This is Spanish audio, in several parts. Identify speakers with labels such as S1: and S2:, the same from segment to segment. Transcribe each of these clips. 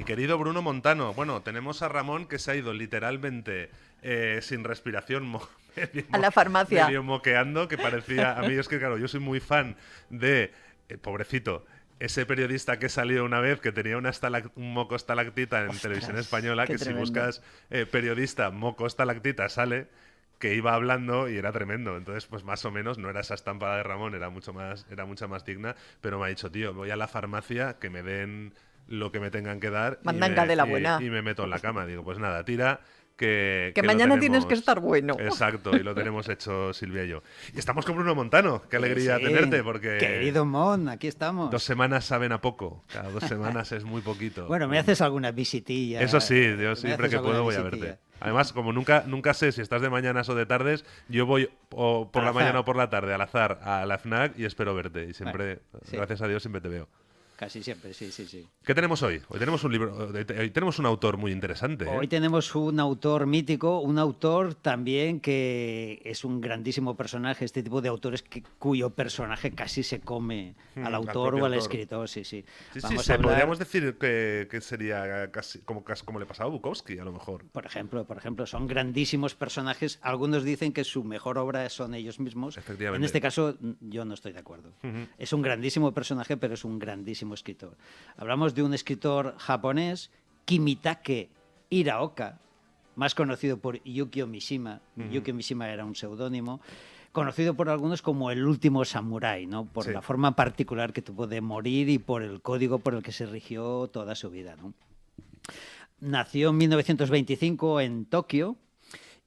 S1: Mi querido Bruno Montano. Bueno, tenemos a Ramón que se ha ido literalmente sin respiración,
S2: A la farmacia.
S1: medio moqueando, que parecía... A mí es que, claro, yo soy muy fan de... pobrecito, ese periodista que salió una vez que tenía un moco estalactita en televisión
S2: Ostras,
S1: española,
S2: qué
S1: que si
S2: tremendo.
S1: buscas periodista moco estalactita sale, que iba hablando y era tremendo. Entonces, pues más o menos, no era esa estampa de Ramón, era mucha más digna, pero me ha dicho, tío, voy a la farmacia, que me den lo que me tengan que dar
S2: Mandanga de la
S1: y
S2: buena.
S1: me meto en la cama. Digo, pues nada, tira, que,
S2: Que
S1: que lo
S2: mañana tienes que
S1: tenemos.
S2: estar bueno.
S1: Exacto, y lo tenemos hecho Silvia y yo. Y estamos con Bruno Montano. Qué alegría
S3: Sí,
S1: tenerte, porque
S3: querido Mon, aquí
S1: 2
S3: estamos.
S1: semanas saben a poco. Cada 2 semanas es muy poquito.
S3: Bueno, me haces alguna visitilla.
S1: Eso sí, yo
S3: Me
S1: siempre
S3: haces
S1: que
S3: alguna
S1: puedo voy a verte.
S3: visitilla.
S1: Además, como nunca sé si estás de mañanas o de tardes, yo voy o por
S3: Al
S1: la mañana o
S3: azar.
S1: por la tarde al azar a la FNAC y espero verte. Y
S3: Bueno,
S1: siempre,
S3: sí,
S1: gracias a Dios, siempre te veo.
S3: casi siempre, sí, sí, sí.
S1: ¿Qué tenemos hoy? Hoy tenemos un libro, hoy tenemos un autor muy interesante, ¿eh?
S3: Hoy tenemos un autor mítico, un autor también que es un grandísimo personaje, este tipo de autores cuyo personaje casi se come al
S1: Al
S3: autor
S1: propio
S3: o al
S1: autor.
S3: escritor, sí, sí.
S1: Sí, sí,
S3: Vamos a
S1: podríamos
S3: hablar,
S1: decir que sería casi como le pasaba a Bukowski, a lo mejor.
S3: por ejemplo, son grandísimos personajes. Algunos dicen que su mejor obra son ellos mismos. En
S1: Efectivamente.
S3: este caso, yo no estoy de acuerdo.
S1: Ujú.
S3: Es un grandísimo personaje, pero es un grandísimo escritor. Hablamos de un escritor japonés, Kimitake Hiraoka, más conocido por Yukio Mishima.
S1: Ujú.
S3: Yukio Mishima era un seudónimo, conocido por algunos como el último samurái, ¿no? Por
S1: Sí.
S3: la forma particular que tuvo de morir y por el código por el que se rigió toda su vida, ¿no? Nació en 1925 en Tokio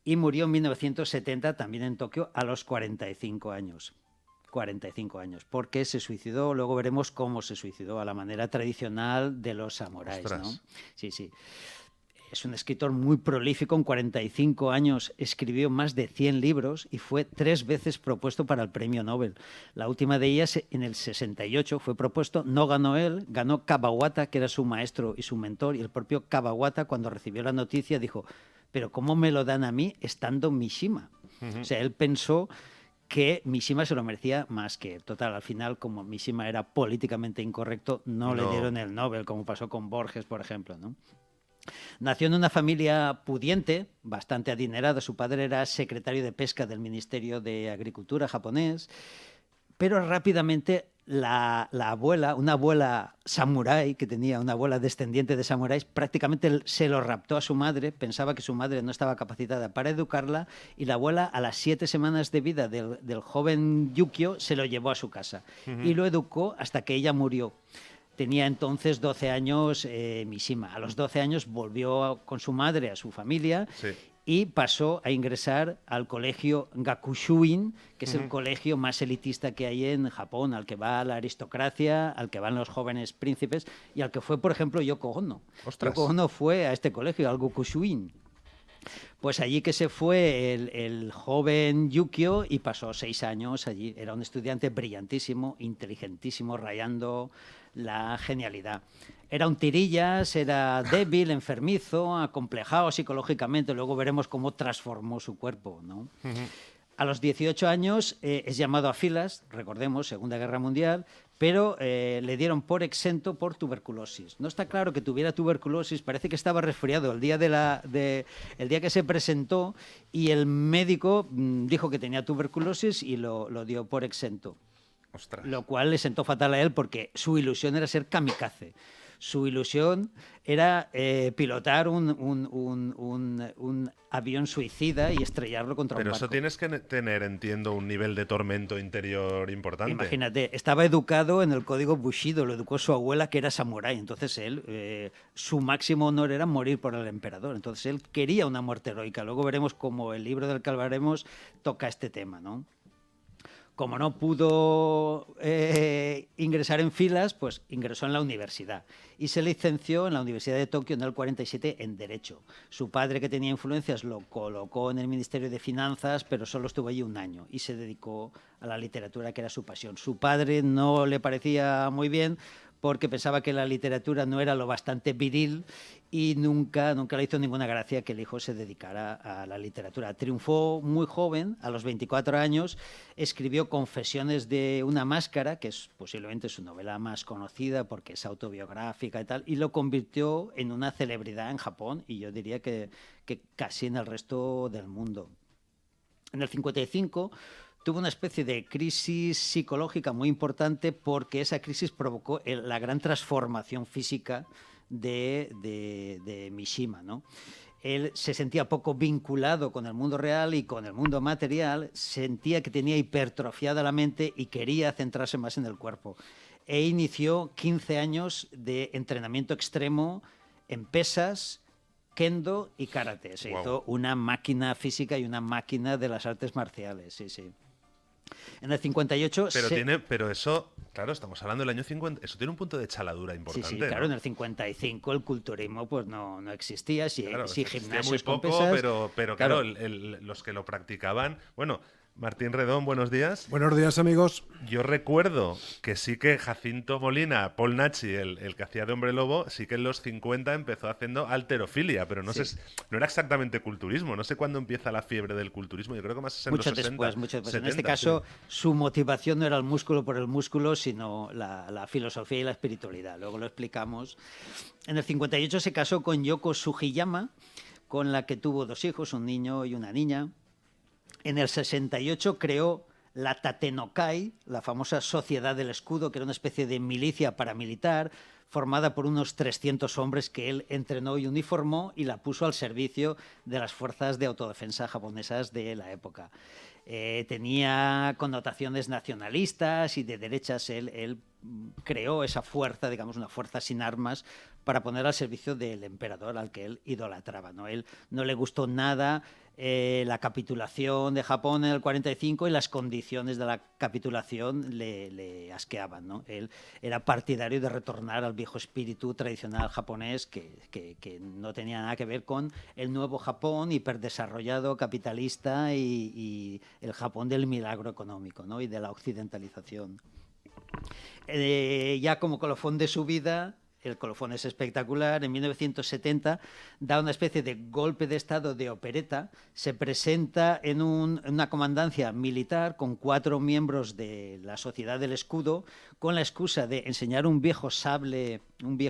S3: y murió en 1970 también en Tokio a los 45 años. 45 años, porque se suicidó, luego veremos cómo se suicidó a la manera tradicional de los samuráis, ¿no?
S1: Ostras.
S3: Sí, sí. Es un escritor muy prolífico, en 45 años escribió más de 100 libros y fue 3 veces propuesto para el premio Nobel. La última de ellas, en el 68, fue propuesto, no ganó él, ganó Kawabata, que era su maestro y su mentor, y el propio Kawabata, cuando recibió la noticia, dijo, pero ¿cómo me lo dan a mí estando Mishima? O
S1: Ujú.
S3: sea, él pensó que Mishima se lo merecía más que él. Total, al final, como Mishima era políticamente incorrecto, no le
S1: No.
S3: dieron el Nobel, como pasó con Borges, por ejemplo, ¿no? Nació en una familia pudiente, bastante adinerada. Su padre era secretario de pesca del Ministerio de Agricultura japonés, pero rápidamente la abuela, una abuela samurái que tenía, una abuela descendiente de samuráis, prácticamente se lo raptó a su madre, pensaba que su madre no estaba capacitada para educarla y la abuela a las 7 semanas de vida del joven Yukio se lo llevó a su casa y
S1: Ujú.
S3: lo educó hasta que ella murió. Tenía entonces 12 años Mishima. A los 12 años volvió con su madre a su familia
S1: Sí.
S3: y pasó a ingresar al colegio Gakushuin, que es el
S1: Ujú.
S3: colegio más elitista que hay en Japón, al que va la aristocracia, al que van los jóvenes príncipes y al que fue, por ejemplo, Yoko Ono. Yoko
S1: Ostras.
S3: Ono fue a este colegio, al Gakushuin. Pues allí que se fue el joven Yukio y pasó 6 años allí. Era un estudiante brillantísimo, inteligentísimo, rayando la genialidad. Era un tirillas, era débil, enfermizo, acomplejado psicológicamente. Luego veremos cómo transformó su cuerpo, ¿no?
S1: Ujú.
S3: A los 18 años es llamado a filas, recordemos, Segunda Guerra Mundial, pero le dieron por exento por tuberculosis. No está claro que tuviera tuberculosis, parece que estaba resfriado el día que se presentó y el médico dijo que tenía tuberculosis y lo dio por exento,
S1: Ostras.
S3: lo cual le sentó fatal a él porque su ilusión era ser kamikaze. Su ilusión era pilotar un avión suicida y estrellarlo contra un
S1: Pero eso
S3: barco.
S1: tienes que tener, entiendo, un nivel de tormento interior importante.
S3: Imagínate, estaba educado en el código Bushido, lo educó su abuela que era samurái, entonces él, su máximo honor era morir por el emperador, entonces él quería una muerte heroica. Luego veremos cómo el libro del que hablaremos toca este tema, ¿no? Como no pudo ingresar en filas, pues ingresó en la universidad y se licenció en la Universidad de Tokio en el 47 en Derecho. Su padre, que tenía influencias, lo colocó en el Ministerio de Finanzas, pero solo estuvo allí un año y se dedicó a la literatura, que era su pasión. Su padre no le parecía muy bien porque pensaba que la literatura no era lo bastante viril y nunca le hizo ninguna gracia que el hijo se dedicara a la literatura. Triunfó muy joven, a los 24 años, escribió Confesiones de una máscara, que es posiblemente su novela más conocida porque es autobiográfica y tal, y lo convirtió en una celebridad en Japón y yo diría que casi en el resto del mundo. En el 55 tuvo una especie de crisis psicológica muy importante porque esa crisis provocó la gran transformación física de Mishima, ¿no? Él se sentía poco vinculado con el mundo real y con el mundo material, sentía que tenía hipertrofiada la mente y quería centrarse más en el cuerpo. E inició 15 años de entrenamiento extremo en pesas, kendo y karate. Se hizo una máquina física y una máquina de las artes marciales, sí, sí. En el 58...
S1: Pero eso, claro, estamos hablando del año 50, eso tiene un punto de chaladura importante.
S3: Sí, claro,
S1: ¿no?
S3: en el 55 el culturismo pues no existía,
S1: Claro,
S3: sí
S1: existía
S3: gimnasios
S1: muy
S3: con
S1: poco,
S3: pesas,
S1: pero claro, los que lo practicaban... Bueno, Martín Redón, buenos días.
S4: Buenos días, amigos.
S1: Yo recuerdo que sí que Jacinto Molina, Paul Nachi, el que hacía de Hombre Lobo, sí que en los 50 empezó haciendo halterofilia, pero no era exactamente culturismo. No sé cuándo empieza la fiebre del culturismo. Yo creo que más es en
S3: mucho
S1: los 60.
S3: Mucho después.
S1: 70,
S3: En este caso,
S1: sí.
S3: su motivación no era el músculo por el músculo, sino la filosofía y la espiritualidad. Luego lo explicamos. En el 58 se casó con Yoko Sugiyama, con la que tuvo 2 hijos, un niño y una niña. En el 68 creó la Tatenokai, la famosa Sociedad del Escudo, que era una especie de milicia paramilitar formada por unos 300 hombres que él entrenó y uniformó y la puso al servicio de las fuerzas de autodefensa japonesas de la época. Tenía connotaciones nacionalistas y de derechas. Él creó esa fuerza, digamos, una fuerza sin armas para poner al servicio del emperador al que él idolatraba, ¿no? Él no le gustó nada la capitulación de Japón en el 45 y las condiciones de la capitulación le asqueaban, ¿no? Él era partidario de retornar al viejo espíritu tradicional japonés que no tenía nada que ver con el nuevo Japón hiperdesarrollado, capitalista y el Japón del milagro económico, ¿no? Y de la occidentalización. Ya como colofón de su vida, el colofón es espectacular, en 1970 da una especie de golpe de estado de opereta, se presenta en una comandancia militar con 4 miembros de la Sociedad del Escudo con la excusa de enseñar un viejo sable,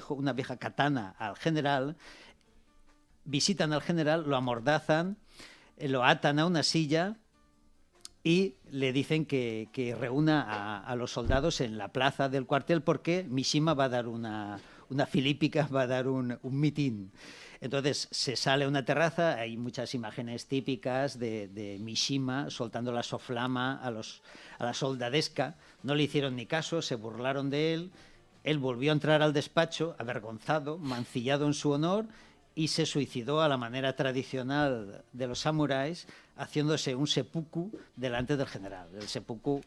S3: una vieja katana al general. Visitan al general, lo amordazan, lo atan a una silla y le dicen que reúna a los soldados en la plaza del cuartel porque Mishima va a dar una filípica, va a dar un mitin. Entonces se sale a una terraza, hay muchas imágenes típicas de Mishima soltando la soflama a la soldadesca. No le hicieron ni caso, se burlaron de él. Él volvió a entrar al despacho, avergonzado, mancillado en su honor, y se suicidó a la manera tradicional de los samuráis, haciéndose un seppuku delante del general. El seppuku,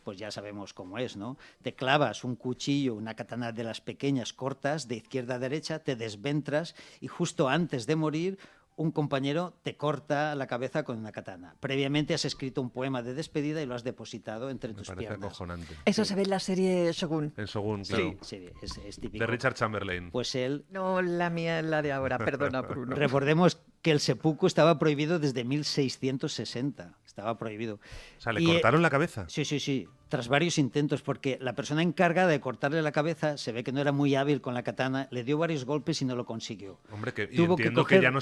S3: pues ya sabemos cómo es, ¿no? Te clavas un cuchillo, una katana de las pequeñas cortas, de izquierda a derecha, te desventras y justo antes de morir un compañero te corta la cabeza con una katana. Previamente has escrito un poema de despedida y lo has depositado entre tus piernas.
S1: Acojonante.
S2: Eso se ve en la serie Shogun.
S1: En Shogun, claro.
S3: Sí, es típico.
S1: De Richard Chamberlain.
S3: Pues él...
S2: No, la mía es la de ahora, perdona, Bruno.
S3: Recordemos que el seppuku estaba prohibido desde 1660. Estaba prohibido.
S1: O sea, ¿le cortaron la cabeza?
S3: Sí. Tras varios intentos, porque la persona encargada de cortarle la cabeza se ve que no era muy hábil con la katana, le dio varios golpes y no lo consiguió.
S1: Hombre, y entiendo que ya no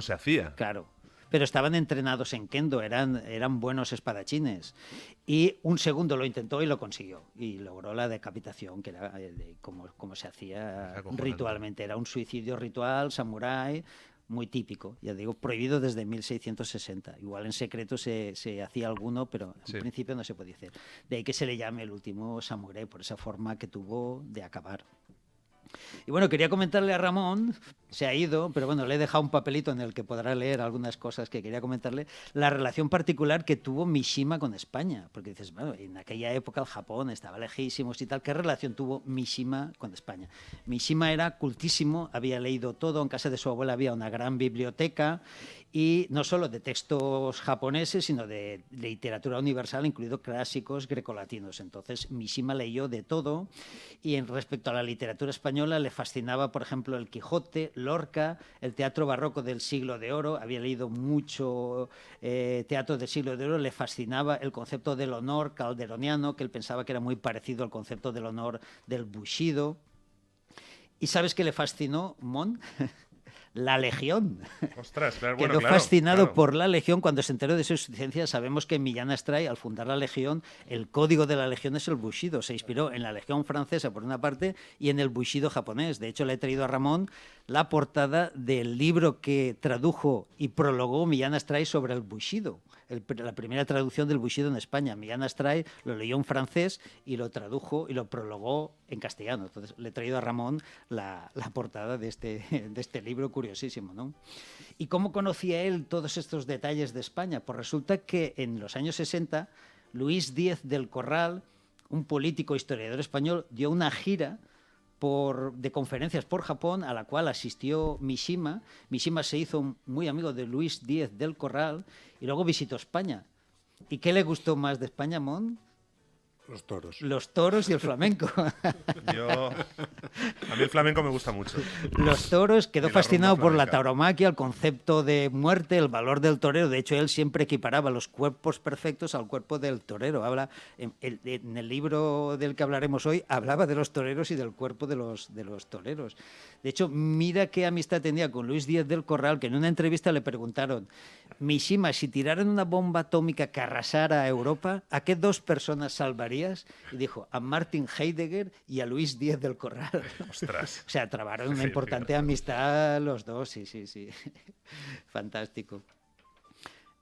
S1: se hacía.
S3: Claro. Pero estaban entrenados en kendo, eran buenos espadachines. Y un segundo lo intentó y lo consiguió. Y logró la decapitación, que era como se hacía ritualmente. Era un suicidio ritual, samurái, muy típico. Ya digo, prohibido desde 1660. Igual en secreto se hacía alguno, pero en principio no se podía hacer. De ahí que se le llame el último samurái, por esa forma que tuvo de acabar. Y bueno, quería comentarle a Ramón, se ha ido, pero bueno, le he dejado un papelito en el que podrá leer algunas cosas que quería comentarle, la relación particular que tuvo Mishima con España, porque dices, bueno, en aquella época el Japón estaba lejísimos y tal, ¿qué relación tuvo Mishima con España? Mishima era cultísimo, había leído todo, en casa de su abuela había una gran biblioteca, y no solo de textos japoneses, sino de literatura universal, incluido clásicos grecolatinos. Entonces, Mishima leyó de todo, y en respecto a la literatura española le fascinaba, por ejemplo, el Quijote, Lorca, el teatro barroco del Siglo de Oro, había leído mucho teatro del Siglo de Oro, le fascinaba el concepto del honor calderoniano, que él pensaba que era muy parecido al concepto del honor del Bushido. ¿Y sabes qué le fascinó, Mon? La Legión.
S1: Ostras, claro, bueno,
S3: Quedó
S1: claro,
S3: fascinado
S1: claro.
S3: por la Legión cuando se enteró de su existencia. Sabemos que Millán Astray, al fundar la Legión, el código de la Legión es el Bushido. Se inspiró en la Legión francesa, por una parte, y en el Bushido japonés. De hecho, le he traído a Ramón la portada del libro que tradujo y prologó Millán Astray sobre el Bushido. La primera traducción del Bushido en España. Millán Astray lo leyó en francés y lo tradujo y lo prologó en castellano. Entonces, le he traído a Ramón la portada de este libro curiosísimo, ¿no? ¿Y cómo conocía él todos estos detalles de España? Pues resulta que en los años 60, Luis Díez del Corral, un político historiador español, dio una gira de conferencias por Japón a la cual asistió Mishima. Mishima se hizo muy amigo de Luis Díez del Corral y luego visitó España. ¿Y qué le gustó más de España, Mon?
S4: Los toros.
S3: Los toros y el flamenco.
S1: A mí el flamenco me gusta mucho.
S3: Los toros, quedó
S1: Y la
S3: fascinado
S1: rumba
S3: por la
S1: flamenca.
S3: tauromaquia, el concepto de muerte, el valor del torero. De hecho, él siempre equiparaba los cuerpos perfectos al cuerpo del torero. Habla en el libro del que hablaremos hoy, hablaba de los toreros y del cuerpo de los toreros. De hecho, mira qué amistad tenía con Luis Díez del Corral, que en una entrevista le preguntaron: Mishima, si tiraran una bomba atómica que arrasara a Europa, ¿a qué dos personas salvarías? Y dijo: a Martin Heidegger y a Luis Díez del Corral.
S1: Ostras.
S3: O sea, trabaron una
S1: Sí,
S3: importante
S1: fíjate.
S3: amistad los dos, sí, sí, sí. Fantástico.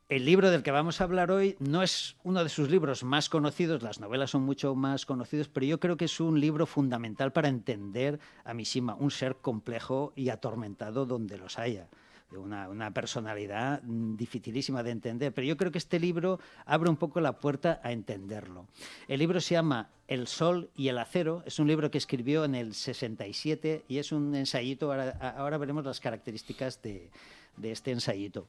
S3: El libro del que vamos a hablar hoy no es uno de sus libros más conocidos, las novelas son mucho más conocidas, pero yo creo que es un libro fundamental para entender a Mishima, un ser complejo y atormentado donde los haya. Una personalidad dificilísima de entender, pero yo creo que este libro abre un poco la puerta a entenderlo. El libro se llama El sol y el acero, es un libro que escribió en el 67 y es un ensayito, ahora veremos las características de este ensayito.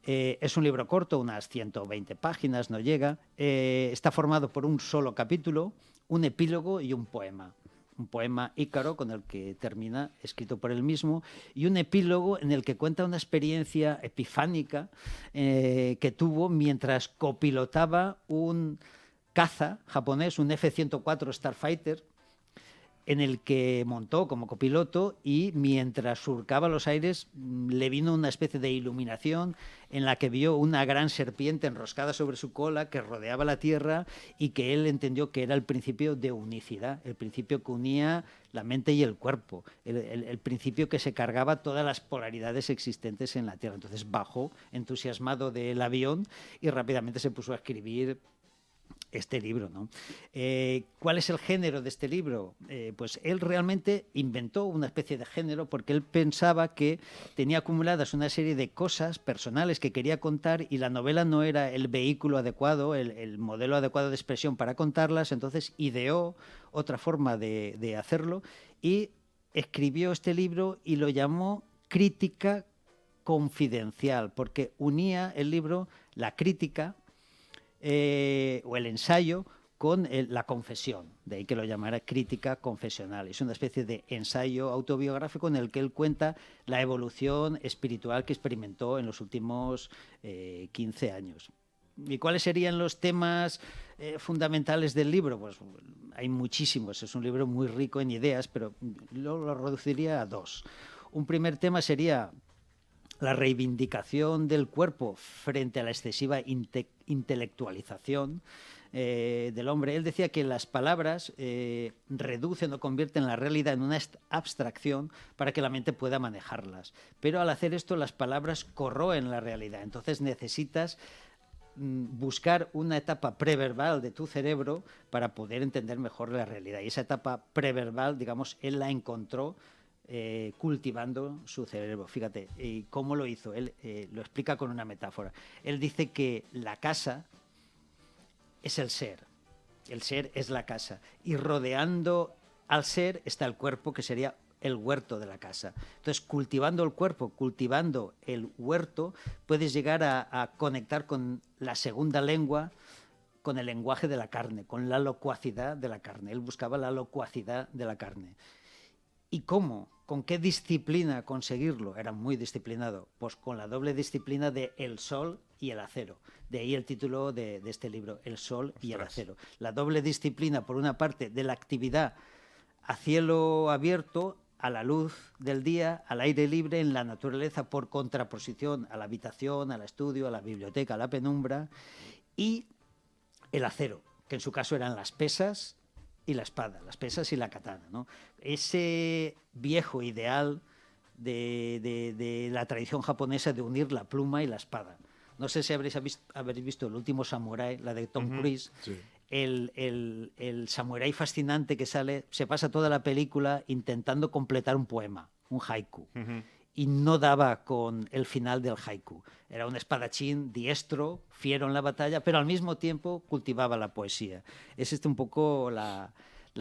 S3: Es un libro corto, unas 120 páginas, no llega. Está formado por un solo capítulo, un epílogo y un poema. Un poema Ícaro, con el que termina, escrito por él mismo, y un epílogo en el que cuenta una experiencia epifánica que tuvo mientras copilotaba un caza japonés, un F-104 Starfighter, en el que montó como copiloto, y mientras surcaba los aires le vino una especie de iluminación en la que vio una gran serpiente enroscada sobre su cola que rodeaba la Tierra y que él entendió que era el principio de unicidad, el principio que unía la mente y el cuerpo, el principio que se cargaba todas las polaridades existentes en la Tierra. Entonces bajó entusiasmado del avión y rápidamente se puso a escribir este libro, ¿no? ¿Cuál es el género de este libro? Pues él realmente inventó una especie de género porque él pensaba que tenía acumuladas una serie de cosas personales que quería contar y la novela no era el vehículo adecuado, el modelo adecuado de expresión para contarlas. Entonces ideó otra forma de hacerlo y escribió este libro y lo llamó Crítica Confidencial, porque unía el libro la crítica o el ensayo con la confesión, de ahí que lo llamara crítica confesional. Es una especie de ensayo autobiográfico en el que él cuenta la evolución espiritual que experimentó en los últimos 15 años. ¿Y cuáles serían los temas fundamentales del libro? Pues hay muchísimos, es un libro muy rico en ideas, pero lo reduciría a dos. Un primer tema sería la reivindicación del cuerpo frente a la excesiva intelectualización del hombre. Él decía que las palabras reducen o convierten la realidad en una abstracción para que la mente pueda manejarlas. Pero al hacer esto, las palabras corroen la realidad. Entonces necesitas buscar una etapa preverbal de tu cerebro para poder entender mejor la realidad. Y esa etapa preverbal, digamos, él la encontró cultivando su cerebro. Fíjate, ¿cómo lo hizo? Él lo explica con una metáfora. Él dice que la casa es el ser es la casa, y rodeando al ser está el cuerpo, que sería el huerto de la casa. Entonces, cultivando el cuerpo, cultivando el huerto, puedes llegar a conectar con la segunda lengua, con el lenguaje de la carne, con la locuacidad de la carne. Él buscaba la locuacidad de la carne. ¿Y cómo? ¿Con qué disciplina conseguirlo? Era muy disciplinado. Pues con la doble disciplina de el sol y el acero. De ahí el título de este libro, El sol y el acero. La doble disciplina, por una parte, de la actividad a cielo abierto, a la luz del día, al aire libre, en la naturaleza, por contraposición a la habitación, al estudio, a la biblioteca, a la penumbra, y el acero, que en su caso eran las pesas y la espada, las pesas y la katana, ¿no? Ese viejo ideal de la tradición japonesa de unir la pluma y la espada. No sé si habréis visto El último samurái, la de Tom Cruise.
S1: Sí.
S3: El samurái fascinante que sale, se pasa toda la película intentando completar un poema, un haiku. Y no daba con el final del haiku. Era un espadachín diestro, fiero en la batalla, pero al mismo tiempo cultivaba la poesía. Es un poco la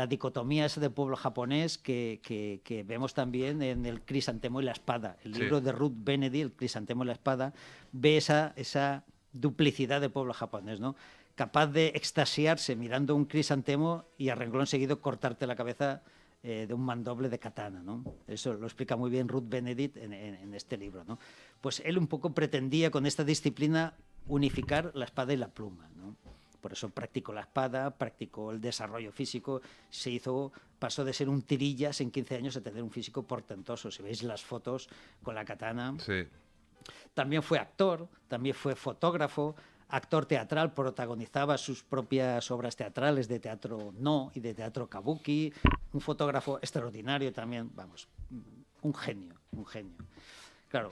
S3: dicotomía esa del pueblo japonés que vemos también en El crisantemo y la espada. El libro de Ruth Benedy, El crisantemo y la espada, ve esa duplicidad del pueblo japonés, ¿no? Capaz de extasiarse mirando un crisantemo y a renglón seguido cortarte la cabeza de un mandoble de katana, ¿no? Eso lo explica muy bien Ruth Benedict en este libro, ¿no? Pues él un poco pretendía con esta disciplina unificar la espada y la pluma, ¿no? Por eso practicó la espada, practicó el desarrollo físico, pasó de ser un tirillas en 15 años a tener un físico portentoso. Si veis las fotos con la katana.
S1: Sí.
S3: También fue actor, también fue fotógrafo, actor teatral, protagonizaba sus propias obras teatrales de teatro no y de teatro kabuki, un fotógrafo extraordinario también, vamos, un genio, un genio. Claro,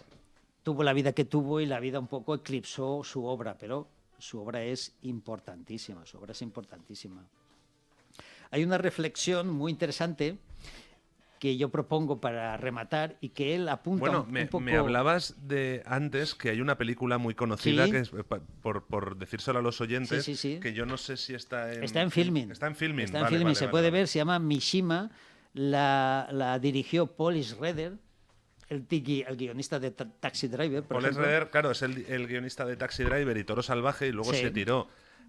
S3: tuvo la vida que tuvo y la vida un poco eclipsó su obra, pero su obra es importantísima, su obra es importantísima. Hay una reflexión muy interesante que yo propongo para rematar y que él apunta un poco...
S1: Me hablabas de antes que hay una película muy conocida, que es, por decírselo a los oyentes, que yo no sé si está en...
S3: Está en Filmin.
S1: Está en Filmin.
S3: Está en Filmin, se puede ver, se llama Mishima, la dirigió Paul Schrader, el guionista de Taxi Driver, por ejemplo.
S1: Paul Schrader, claro, es el guionista de Taxi Driver y Toro Salvaje, y luego se tiró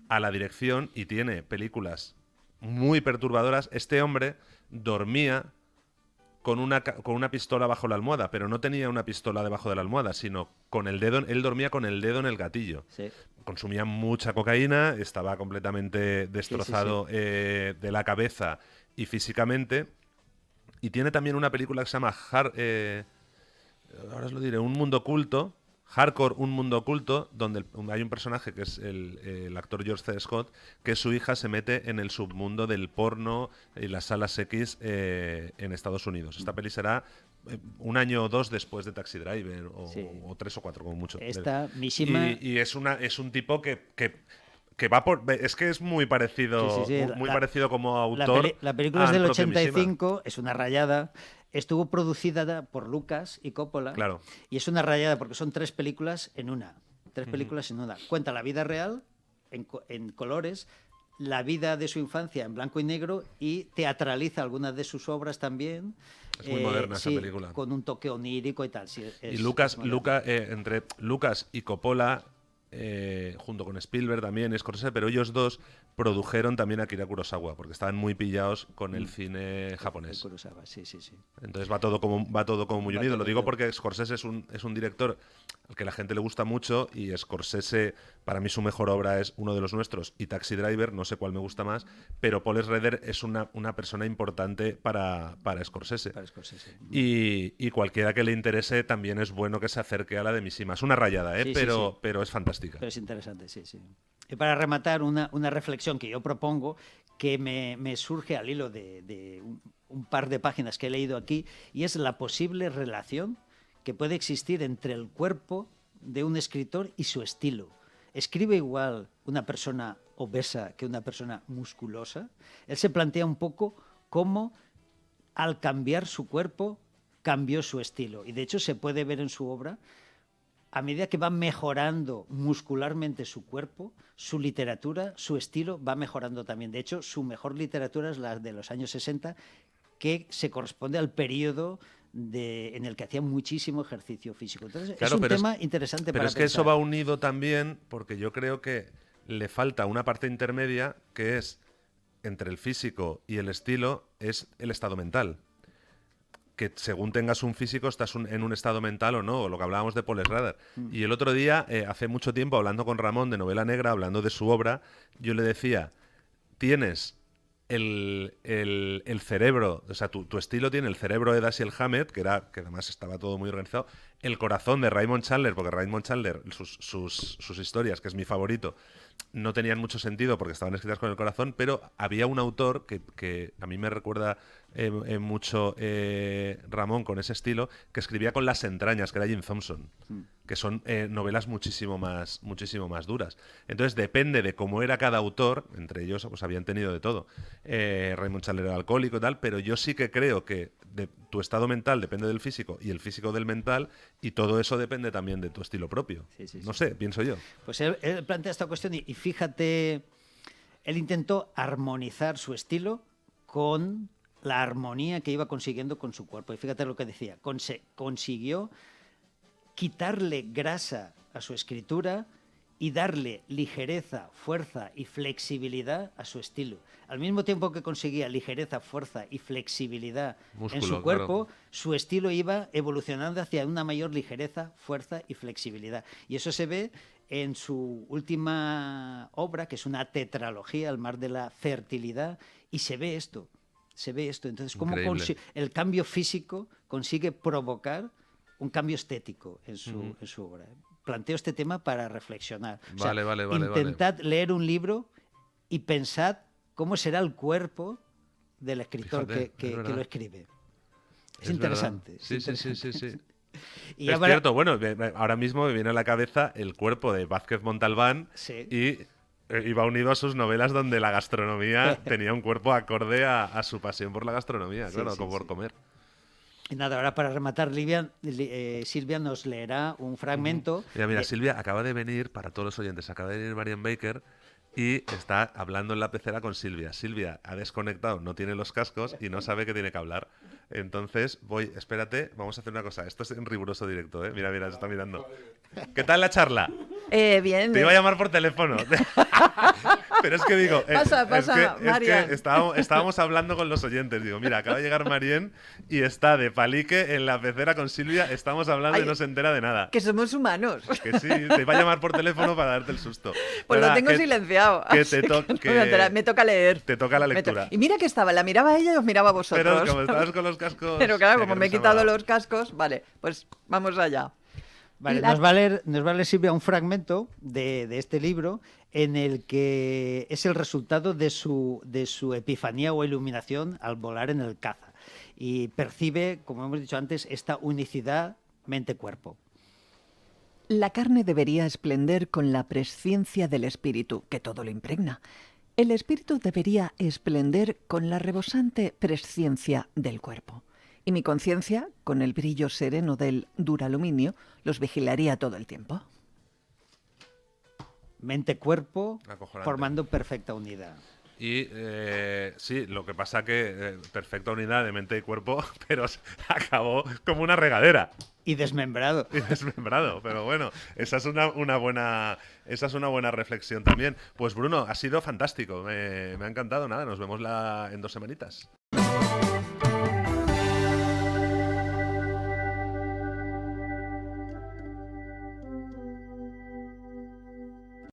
S1: a la dirección y tiene películas muy perturbadoras. Este hombre dormía con una pistola bajo la almohada, pero no tenía una pistola debajo de la almohada, sino con el dedo. Él dormía con el dedo en el gatillo. Sí. Consumía mucha cocaína, estaba completamente destrozado de la cabeza y físicamente. Y tiene también una película que se llama ahora os lo diré, Un mundo oculto, Hardcore, Un mundo oculto, donde hay un personaje que es el actor George C. Scott, que su hija se mete en el submundo del porno y las salas X en Estados Unidos. Esta peli será un año o dos después de Taxi Driver, o 3 o 4 como mucho.
S3: Esta Mishima...
S1: Y es un tipo que va por... Es que es muy parecido, muy parecido como autor.
S3: La película es del 85, es una rayada. Estuvo producida por Lucas y Coppola.
S1: Claro.
S3: Y es una rayada porque son 3 películas en una. 3 películas en una. Cuenta la vida real en colores, la vida de su infancia en blanco y negro, y teatraliza algunas de sus obras también.
S1: Es muy moderna esa película.
S3: Con un toque onírico y tal.
S1: Y entre Lucas y Coppola, junto con Spielberg también, Scorsese, pero ellos dos produjeron también a Akira Kurosawa, porque estaban muy pillados con el cine japonés.
S3: Kurosawa, sí.
S1: Entonces va todo como muy unido. Lo digo porque Scorsese es un director al que la gente le gusta mucho, y Scorsese, para mí su mejor obra es uno de los nuestros, y Taxi Driver, no sé cuál me gusta más, pero Paul Schrader es una persona importante para Scorsese.
S3: Para Scorsese.
S1: Y cualquiera que le interese también es bueno que se acerque a la de Mishima. Es una rayada, pero es fantástica.
S3: Pero es interesante, sí. Y para rematar, una reflexión que yo propongo, que me surge al hilo de un par de páginas que he leído aquí, y es la posible relación que puede existir entre el cuerpo de un escritor y su estilo. ¿Escribe igual una persona obesa que una persona musculosa? Él se plantea un poco cómo, al cambiar su cuerpo, cambió su estilo. Y de hecho se puede ver en su obra, a medida que va mejorando muscularmente su cuerpo, su literatura, su estilo va mejorando también. De hecho, su mejor literatura es la de los años 60, que se corresponde al periodo en el que hacía muchísimo ejercicio físico. Entonces,
S1: Claro,
S3: es un
S1: pero
S3: tema interesante
S1: Pero
S3: para
S1: es que eso
S3: pensar.
S1: va unido también porque yo creo que le falta una parte intermedia que es entre el físico y el estilo, es el estado mental. Que según tengas un físico estás en un estado mental o no, o lo que hablábamos de Paul Schrader. Y el otro día, hace mucho tiempo, hablando con Ramón de Novela Negra, hablando de su obra, yo le decía, tienes el cerebro, o sea, tu estilo tiene el cerebro de Dashiell Hammett, que además estaba todo muy organizado, el corazón de Raymond Chandler, porque Raymond Chandler, sus historias, que es mi favorito, no tenían mucho sentido porque estaban escritas con el corazón, pero había un autor que a mí me recuerda mucho Ramón con ese estilo, que escribía con las entrañas, que era Jim Thompson, que son novelas muchísimo más duras. Entonces depende de cómo era cada autor, entre ellos pues habían tenido de todo. Raymond Chandler era alcohólico y tal, pero yo sí que creo que tu estado mental depende del físico y el físico del mental, y todo eso depende también de tu estilo propio.
S3: Sí.
S1: No sé, pienso yo.
S3: Pues él plantea esta cuestión y fíjate, él intentó armonizar su estilo con la armonía que iba consiguiendo con su cuerpo. Y fíjate lo que decía, consiguió quitarle grasa a su escritura y darle ligereza, fuerza y flexibilidad a su estilo. Al mismo tiempo que conseguía ligereza, fuerza y flexibilidad en su cuerpo,
S1: claro.
S3: su estilo iba evolucionando hacia una mayor ligereza, fuerza y flexibilidad. Y eso se ve en su última obra, que es una tetralogía, El mar de la fertilidad, y se ve esto. Entonces, cómo el cambio físico consigue provocar un cambio estético en su obra. Planteo este tema para reflexionar.
S1: Vale.
S3: Intentad leer un libro y pensad cómo será el cuerpo del escritor que lo escribe. Es interesante.
S1: Sí.
S3: Y
S1: es cierto, bueno, ahora mismo me viene a la cabeza el cuerpo de Vázquez Montalbán,
S3: sí.
S1: Y iba unido a sus novelas donde la gastronomía tenía un cuerpo acorde a su pasión por la gastronomía, claro, como por comer.
S3: Y nada, ahora para rematar, Silvia nos leerá un fragmento.
S1: Mira, Silvia acaba de venir, para todos los oyentes, acaba de venir Marian Baker y está hablando en la pecera con Silvia. Silvia ha desconectado, no tiene los cascos y no sabe que tiene que hablar. Entonces, espérate, vamos a hacer una cosa. Esto es en riguroso directo, ¿eh? Mira, se está mirando. ¿Qué tal la charla?
S2: Bien.
S1: Te iba a llamar por teléfono. Pero es que digo,
S2: pasa, Marian.
S1: Estábamos hablando con los oyentes. Digo, mira, acaba de llegar Marian y está de palique en la pecera con Silvia. Estamos hablando y no se entera de nada.
S2: Que somos humanos.
S1: Que sí, te iba a llamar por teléfono para darte el susto.
S2: Pues lo tengo silenciado. Me toca leer.
S1: Te toca la lectura.
S2: Y mira que la miraba a ella y os miraba a vosotros.
S1: Pero como estabas con los cascos...
S2: Pero claro, como me he quitado los cascos, vale, pues vamos allá.
S3: Vale, nos va a leer Silvia un fragmento de este libro en el que es el resultado de su epifanía o iluminación al volar en el caza. Y percibe, como hemos dicho antes, esta unicidad mente-cuerpo.
S2: La carne debería esplender con la presciencia del espíritu, que todo lo impregna. El espíritu debería esplender con la rebosante presciencia del cuerpo. Y mi conciencia, con el brillo sereno del duraluminio, los vigilaría todo el tiempo.
S3: Mente-cuerpo
S1: Acojonante.
S3: formando perfecta unidad.
S1: Y sí, lo que pasa que perfecta unidad de mente y cuerpo, pero acabó como una regadera.
S3: Y desmembrado.
S1: Pero bueno, esa es una buena reflexión también. Pues Bruno, ha sido fantástico, me ha encantado. Nada, nos vemos en 2 semanitas.